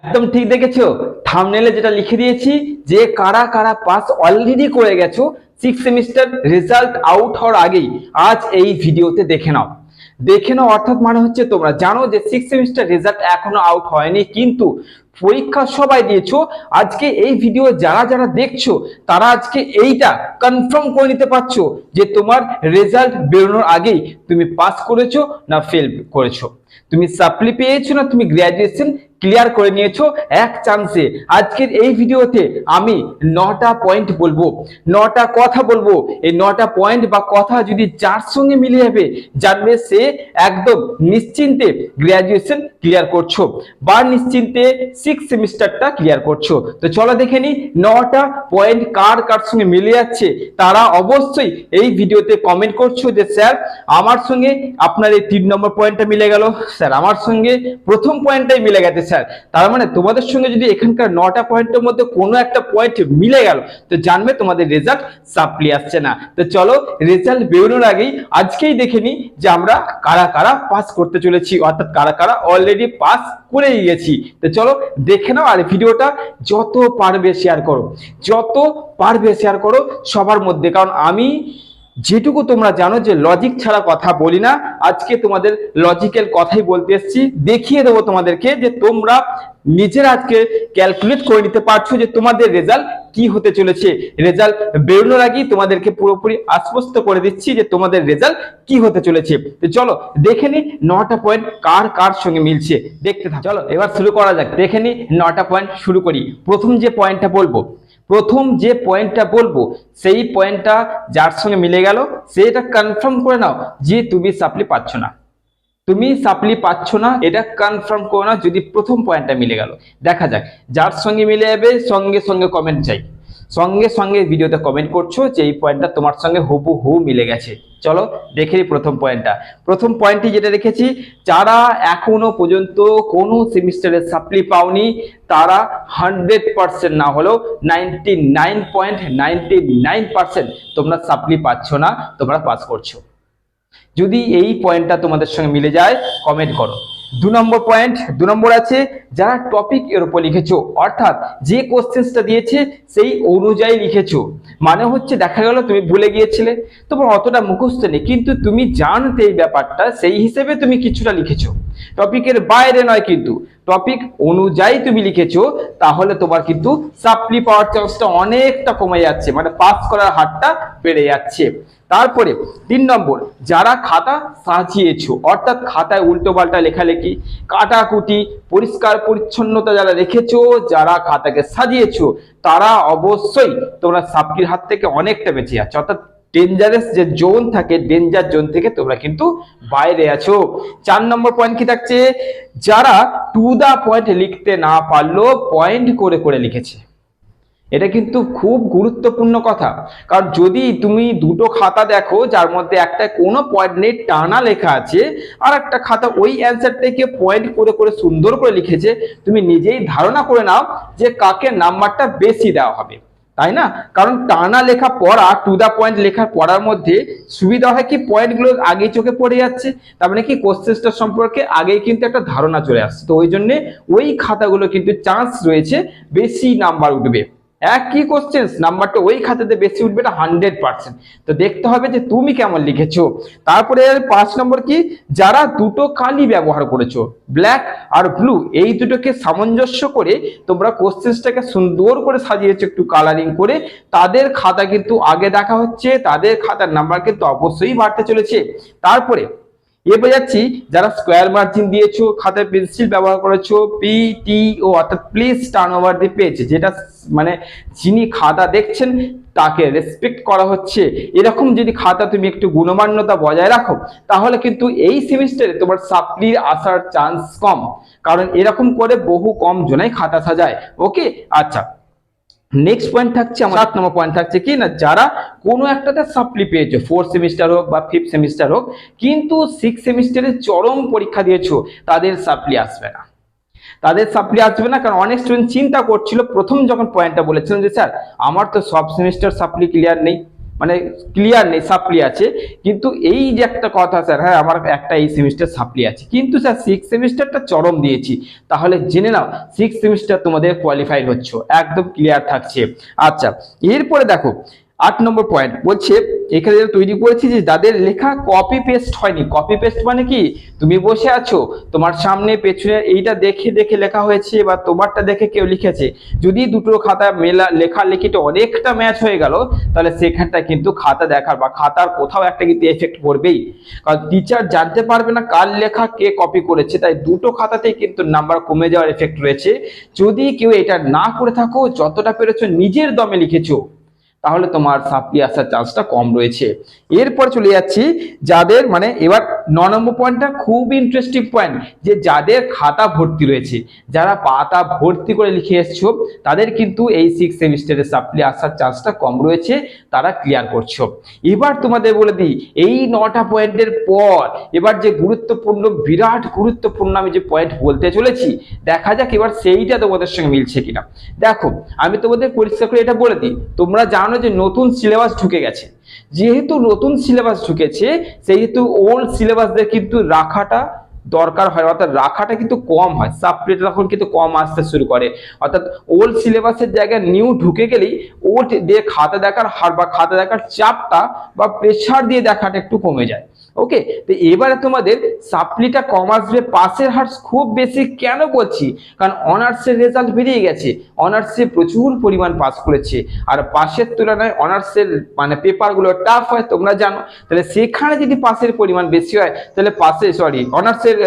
একদম ঠিক দেখেছো, থাম্বনেলে যেটা লিখে দিয়েছি যে কারা কারা পাস অলরেডি করে গেছো সিক্স সেমিস্টার রেজাল্ট আউট হওয়ার আগেই আজ এই ভিডিওতে দেখে নাও। দেখে নাও অর্থাৎ মানে হচ্ছে তোমরা জানো যে সিক্স সেমিস্টার রেজাল্ট এখনো আউট হয়নি, কিন্তু পরীক্ষা সবাই দিয়েছো। আজকে এই ভিডিও যারা যারা দেখছো তারা আজকে এইটা কনফার্ম করে নিতে পারছো যে তোমার রেজাল্ট বেরোনোর আগেই তুমি পাস করেছো না ফেল করেছো, তুমি সাপ্লি পেয়েছো না তুমি গ্র্যাজুয়েশন ক্লিয়ার করে নিয়েছো এক চান্সে। আজকের এই ভিডিওতে আমি 9টা পয়েন্ট বলবো, 9টা কথা বলবো। এই 9টা পয়েন্ট বা কথা যদি যার সঙ্গে মিলে যাবে জানবে সে একদম নিশ্চিন্তে গ্র্যাজুয়েশন ক্লিয়ার করছো বা নিশ্চিন্তে সিক্স সেমিস্টারটা ক্লিয়ার করছো। তো চলো দেখে নি 9টা পয়েন্ট কার কার সঙ্গে মিলে যাচ্ছে। তারা অবশ্যই এই ভিডিওতে কমেন্ট করছো যে স্যার আমার সঙ্গে আপনার এই 3 নম্বর পয়েন্টটা মিলে গেল, স্যার আমার সঙ্গে প্রথম পয়েন্টটাই মিলে গেছে স্যার। তার মানে তোমাদের সঙ্গে যদি এখানকার 9টা পয়েন্টের মধ্যে কোনো একটা পয়েন্ট মিলে গেল তো জানবে তোমাদের রেজাল্ট সাপ্লি আসছে না। তো চলো রেজাল্ট বেরোনোর আগেই আজকেই দেখে নি যে আমরা কারা কারা পাস করতে চলেছি, অর্থাৎ কারা কারা অলরেডি পাস করে গেছি। তো চলো দেখে নাও, আর ভিডিওটা যত পারবে শেয়ার করো, যত পারবে শেয়ার করো সবার মধ্যে, কারণ আমি যেটুকু তোমরা জানো যে লজিক ছাড়া কথা বলি না। আজকে তোমাদের লজিক্যাল কথাই বলতে এসেছি, দেখিয়ে দেবো তোমাদেরকে যে তোমরা নিজেরা আজকে ক্যালকুলেট করে নিতে পারছো যে তোমাদের রেজাল্ট কি হতে চলেছে। রেজাল্ট বেরোনোর আগেই তোমাদেরকে পুরোপুরি আশ্বস্ত করে দিচ্ছি যে তোমাদের রেজাল্ট কি হতে চলেছে। তো চলো দেখে নি 9টা পয়েন্ট কার কার সঙ্গে মিলছে, দেখতে থাকো। চলো এবার শুরু করা যাক, দেখে নি 9টা পয়েন্ট শুরু করি। প্রথম যে পয়েন্টটা বলবো সেই পয়েন্টটা যার সঙ্গে মিলে গেল সেটা কনফার্ম করে নাও যে তুমি সাপ্লি পাচ্ছ না, তুমি সাপ্লি পাচ্ছ না এটা কনফার্ম করে নাও। যদি প্রথম পয়েন্টটা মিলে গেল, দেখা যাক যার সঙ্গে মিলে যাবে সঙ্গে সঙ্গে কমেন্ট চাই, সঙ্গে সঙ্গে ভিডিওতে কমেন্ট করছো যে এই পয়েন্টটা তোমার সঙ্গে হুবহু মিলে গেছে। চলো দেখে নিই প্রথম পয়েন্টটা। প্রথম পয়েন্টটি যেটা রেখেছি, যারা এখনো পর্যন্ত কোনো সেমিস্টারে সাপ্লি পাওনি তারা 100% না হলেও 99.99% তোমরা সাপ্লি পাচ্ছ না, তোমরা পাস করছো। যদি এই পয়েন্টটা তোমাদের সঙ্গে মিলে যায় কমেন্ট করো। 2 নম্বর পয়েন্ট, 2 নম্বর আছে যারা টপিক এর উপর লিখেছো, অর্থাৎ যে কোশ্চেনটা দিয়েছে সেই অনুযায়ী লিখেছো। মানে হচ্ছে দেখা গেল তুমি ভুলে গিয়েছিলে, তোমার অতটা মুখস্থ নেই, কিন্তু তুমি জানতে এই ব্যাপারটা, সেই হিসেবে তুমি কিছুটা লিখেছো, টপিকের বাইরে নয়, কিন্তু টপিক অনুযায়ী তুমি লিখেছো, তাহলে তোমার কিন্তু সাপ্লি পাওয়ার চান্সটা অনেকটা কমে যাচ্ছে, মানে পাস করার হারটা বেড়ে যাচ্ছে। তারপরে 3 নম্বর, যারা খাতা সাজিয়েছো, অর্থাৎ খাতায় উল্টো পাল্টা লেখালেখি, কাটাকুটি, পরিষ্কার পরিচ্ছন্নতা যারা রেখেছো, যারা খাতাকে সাজিয়েছো, তারা অবশ্যই তোমরা সাপ্লির হাত থেকে অনেকটা বেঁচে যাচ্ছ, অর্থাৎ ডেঞ্জারাস যে জোন থাকে, ডেঞ্জার জোন থেকে তোমরা কিন্তু বাইরে আছো। 4 নম্বর পয়েন্ট কি থাকছে, যারা টু দা পয়েন্ট লিখতে না পারলো পয়েন্ট করে করে লিখেছে। এটা কিন্তু খুব গুরুত্বপূর্ণ কথা, কারণ যদি তুমি দুটো খাতা দেখো যার মধ্যে একটা কোনো পয়েন্ট নেই টানা লেখা আছে, আর একটা খাতা ওই অ্যান্সারটাকে পয়েন্ট করে করে সুন্দর করে লিখেছে, তুমি নিজেই ধারণা করে নাও যে কাকে নাম্বারটা বেশি দেওয়া হবে, তাই না? কারণ টানা লেখা পড়া, টু দা পয়েন্ট লেখা পড়ার মধ্যে সুবিধা হয় কি, পয়েন্টগুলো আগেই চোখে পড়ে যাচ্ছে, তার মানে কি কোশ্চেনটা সম্পর্কে আগেই কিন্তু একটা ধারণা চলে আসছে। তো ওই জন্য ওই খাতাগুলো কিন্তু চান্স রয়েছে বেশি নাম্বার উঠবে, একই কোশ্চেন নাম্বারটা ওই খাতাতে বেশি উঠবে, এটা 100%। তো দেখতে হবে যে তুমি কেমন লিখেছো। তারপরে 5 নম্বর কি, যারা দুটো কালি ব্যবহার করেছো, ব্ল্যাক আর ব্লু, এই দুটোকে সামঞ্জস্য করে তোমরা কোশ্চেনটাকে সুন্দর করে সাজিয়েছো একটু কালারিং করে, তাদের খাতা কিন্তু আগে দেখা হচ্ছে, তাদের খাতার নাম্বার কিন্তু অবশ্যই বাড়তে চলেছে। তারপরে এবার যাচ্ছি, যারা স্কোয়ার মার্জিন দিয়েছো, খাতায় পেন্সিল ব্যবহার করেছো, পিটিও অর্থাৎ please turn over the page, যেটা মানে যিনি খাতা দেখছেন তাকে রেসপেক্ট করা হচ্ছে, এরকম যদি খাতা তুমি একটু গুণমান্যতা বজায় রাখো, তাহলে কিন্তু এই সেমিস্টারে তোমার সাপ্লির আসার চান্স কম, কারণ এরকম করে বহু কম জনাই খাতা সাজায়। ওকে, আচ্ছা নেক্সট পয়েন্ট থাকছে আমার 7 নম্বর পয়েন্ট থাকছে কি না, যারা কোনো একটাতে সাপ্লি পেয়েছো, 4th সেমিস্টার হোক বা 5th সেমিস্টার হোক, কিন্তু 6th সেমিস্টারে চরম পরীক্ষা দিয়েছো, তাদের সাপ্লি আসবে না, তাদের সাপ্লি আসবে না। কারণ অনেক স্টুডেন্ট চিন্তা করছিল প্রথম যখন পয়েন্টটা বলেছিলেন যে স্যার আমার তো সব সেমিস্টার সাপ্লি ক্লিয়ার নেই, মানে ক্লিয়ার নেই, সাপ্লি আছে। কিন্তু এই যে একটা কথা স্যার, হ্যাঁ আমার একটা এই সেমিস্টার সাপ্লি আছে, কিন্তু স্যার 6 সেমিস্টারটা চরম দিয়েছি, তাহলে জেনে নাও 6 সেমিস্টার তোমাদের কোয়ালিফাইড হচ্ছ, একদম ক্লিয়ার থাকছে। আচ্ছা, এরপরে দেখো 8 নম্বর পয়েন্ট বলছে, এখানে তৈরি করেছি যে যাদের লেখা কপি পেস্ট হয়নি। কপি পেস্ট মানে কি, তুমি বসে আছো, তোমার সামনে পেছনে এইটা দেখে দেখে লেখা হয়েছে বা তোমারটা দেখে কেউ লিখেছে, যদি দুটো খাতা মেলা লেখালেখিটা অনেকটা ম্যাচ হয়ে গেল, তাহলে সেখানটা কিন্তু খাতা দেখার বা খাতার কোথাও একটা কিন্তু এফেক্ট পড়বেই, কারণ টিচার জানতে পারবে না কার লেখা কে কপি করেছে, তাই দুটো খাতাতেই কিন্তু নাম্বার কমে যাওয়ার এফেক্ট রয়েছে। যদি কেউ এটা না করে থাকো, যতটা পেরেছো নিজের দমে লিখেছো, তাহলে তোমার সাপ্লি আসার চান্সটা কম রয়েছে। এরপর চলে যাচ্ছি যাদের মানে এবার 9 নম্বর পয়েন্টটা খুব ইন্টারেস্টিং পয়েন্ট, যে যাদের খাতা ভর্তি রয়েছে, যারা পাতা ভর্তি করে লিখে এসছো, তাদের কিন্তু এই 6 সেমিস্টারে সাপ্লি আসার চান্সটা কম রয়েছে, তারা ক্লিয়ার করছো। এবার তোমাদের বলে দিই, এই 9টা পয়েন্টের পর এবার যে গুরুত্বপূর্ণ, বিরাট গুরুত্বপূর্ণ আমি যে পয়েন্ট বলতে চলেছি, দেখা যাক এবার সেইটা তোমাদের সঙ্গে মিলছে কিনা। দেখো, আমি তোমাদের পরিষ্কার করে এটা বলে দিই, তোমরা জানো যে নতুন সিলেবাস ঢুকে গেছে, যেহেতু নতুন সিলেবাস ঢুকেছে, সেহেতু ওল্ড সিলেবাসদের কিন্তু রাখাটা দরকার হয়, অর্থাৎ রাখাটা কিন্তু কম হয়, সাপ্লিটা তখন কিন্তু কম আসতে শুরু করে। অর্থাৎ ওল্ড সিলেবাসের জায়গায় নিউ ঢুকে গেলেই ওল্ড দিয়ে খাতা দেখার হার বা খাতা দেখার চাপটা বা প্রেশার দিয়ে দেখাটা একটু কমে যায়। ওকে, তো এবারে তোমাদের সাপ্লিটা কম আসবে, পাসের হার খুব বেশি। কেন বলছি, কারণ অনার্সের রেজাল্ট বেরিয়ে গেছে, অনার্সে প্রচুর পরিমাণ পাস করেছে, আর পাসের তুলনায় অনার্সের মানে পেপারগুলো টাফ হয় তোমরা জানো, তাহলে সেখানে যদি পাসের পরিমাণ বেশি হয়, তাহলে অনার্সের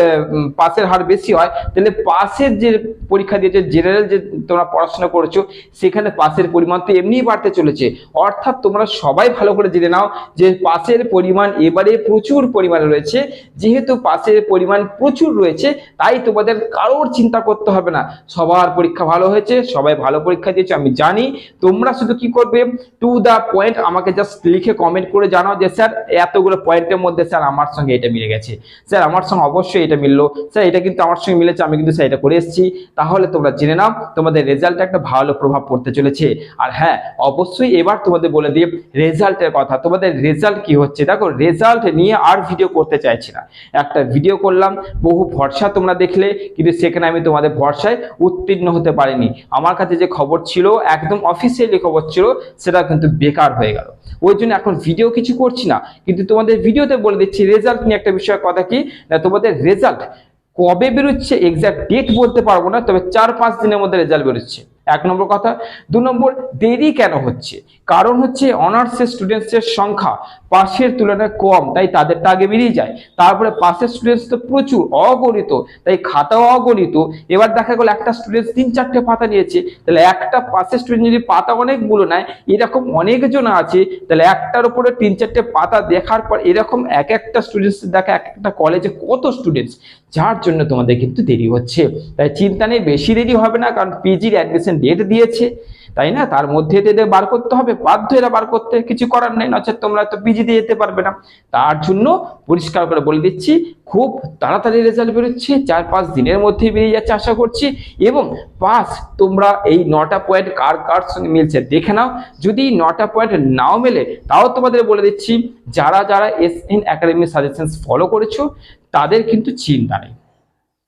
পাসের হার বেশি হয়, তাহলে পাসের যে পরীক্ষা দিয়েছে, জেনারেল যে তোমরা পড়াশোনা করেছো, সেখানে পাসের পরিমাণ তো এমনিই বাড়তে চলেছে। অর্থাৎ তোমরা সবাই ভালো করে জেনে নাও যে পাসের পরিমাণ এবারে প্রচুর পরিমাণে রয়েছে। যেহেতু পাসের পরিমাণ প্রচুর রয়েছে, তাই তোমাদের কারোর চিন্তা করতে হবে না, সবার পরীক্ষা ভালো হয়েছে, সবাই ভালো পরীক্ষা দিয়েছে আমি জানি। তোমরা শুধু কি করবে, টু দা পয়েন্ট আমাকে জাস্ট লিখে কমেন্ট করে জানাও যে স্যার এতগুলো পয়েন্টের মধ্যে স্যার আমার সঙ্গে এটা মিলে গেছে, স্যার আমার সঙ্গে অবশ্যই এটা মিললো, স্যার এটা কিন্তু আমার সঙ্গে মিলেছে, আমি কিন্তু স্যার এটা করে এসেছি। তাহলে তোমরা জেনে নাও তোমাদের রেজাল্টে একটা ভালো প্রভাব পড়তে চলেছে। আর হ্যাঁ, অবশ্যই এবার তোমাদের বলে দিই রেজাল্টের কথা, তোমাদের রেজাল্ট কি হচ্ছে। দেখো, রেজাল্ট নিয়ে আর ভিডিও করতে চাইছি না, একটা ভিডিও করলাম, বহু ভরসা তোমরা দেখলে, কিন্তু সেখানে আমি তোমাদের ভরসায় উত্তীর্ণ হতে পারিনি। আমার কাছে যে খবর ছিল, একদম অফিসিয়ালি খবর ছিল, সেটা কিন্তু বেকার হয়ে গেল। ওই জন্য এখন ভিডিও কিছু করছি না, কিন্তু তোমাদের ভিডিওতে বলে দিচ্ছি রেজাল্ট নিয়ে একটা বিষয় কথা কি না, তোমাদের রেজাল্ট কবে বেরোচ্ছে এক্সাক্ট ডেট বলতে পারবো না, তবে 4-5 দিনের মধ্যে রেজাল্ট বেরোচ্ছে, 1 নম্বর কথা। 2 নম্বর, দেরি কেন হচ্ছে, কারণ হচ্ছে অনার্সের স্টুডেন্টসের সংখ্যা পাসের তুলনায় কম, তাই তাদেরটা আগে বেরিয়ে যায়। তারপরে পাসের স্টুডেন্টস তো প্রচুর, অগণিত, তাই খাতাও অগণিত। এবার দেখা গেল একটা স্টুডেন্ট 3-4টে পাতা নিয়েছে, তাহলে একটা পাসের স্টুডেন্ট যদি পাতা অনেকগুলো নেয়, এরকম অনেকজন আছে, তাহলে একটার উপরে 3-4টে পাতা দেখার পর এরকম এক একটা স্টুডেন্টস দেখা, এক একটা কলেজে কত স্টুডেন্টস, যার জন্য তোমাদের কিন্তু দেরি হচ্ছে। তাই চিন্তা নেই, বেশি দেরি হবে না, কারণ পিজির অ্যাডমিশন ডেট দিয়েছে, তাই না, তার মধ্যে এদের বার করতে হবে, বাধ্য এরা বার করতে, কিছু করার নেই, নচেত তোমরা তো পিজিতে যেতে পারবে না। তার জন্য পরিষ্কার করে বলে দিচ্ছি, খুব তাড়াতাড়ি রেজাল্ট বেরোচ্ছে, 4-5 দিনের মধ্যেই বেরিয়ে যাচ্ছে আশা করছি। এবং পাস তোমরা এই 9টা পয়েন্ট কার কার সঙ্গে মিলছে দেখে নাও, যদি 9টা পয়েন্ট নাও মেলে, তাও তোমাদের বলে দিচ্ছি, যারা যারা এসএন একাডেমি সাজেশনস ফলো করেছো, তাদের কিন্তু চিন্তা নেই,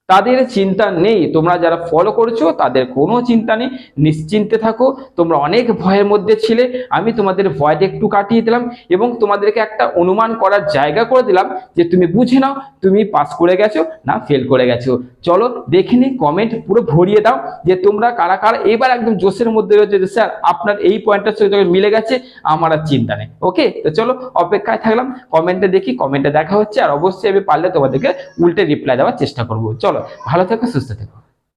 তাদের চিন্তা নেই। তোমরা যারা ফলো করেছো তাদের কোনো চিন্তা নেই, নিশ্চিন্তে থাকো। তোমরা অনেক ভয়ের মধ্যে ছিলে, আমি তোমাদের ভয়টা একটু কাটিয়ে দিলাম এবং তোমাদেরকে একটা অনুমান করার জায়গা করে দিলাম, যে তুমি বুঝে নাও তুমি পাস করে গেছো না ফেল করে গেছো। চলো দেখে নি, কমেন্ট পুরো ভরিয়ে দাও যে তোমরা কারা কারা এবার একদম জোশের মধ্যে রয়েছে, যে স্যার আপনার এই পয়েন্টটার সঙ্গে মিলে গেছে, আমার আর চিন্তা নেই। ওকে, তো চলো অপেক্ষায় থাকলাম, কমেন্টে দেখি, কমেন্টে দেখা হচ্ছে, আর অবশ্যই আমি পারলে তোমাদেরকে উল্টে রিপ্লাই দেওয়ার চেষ্টা করবো। চলো, ভালো থেকো, সুস্থ থেকো।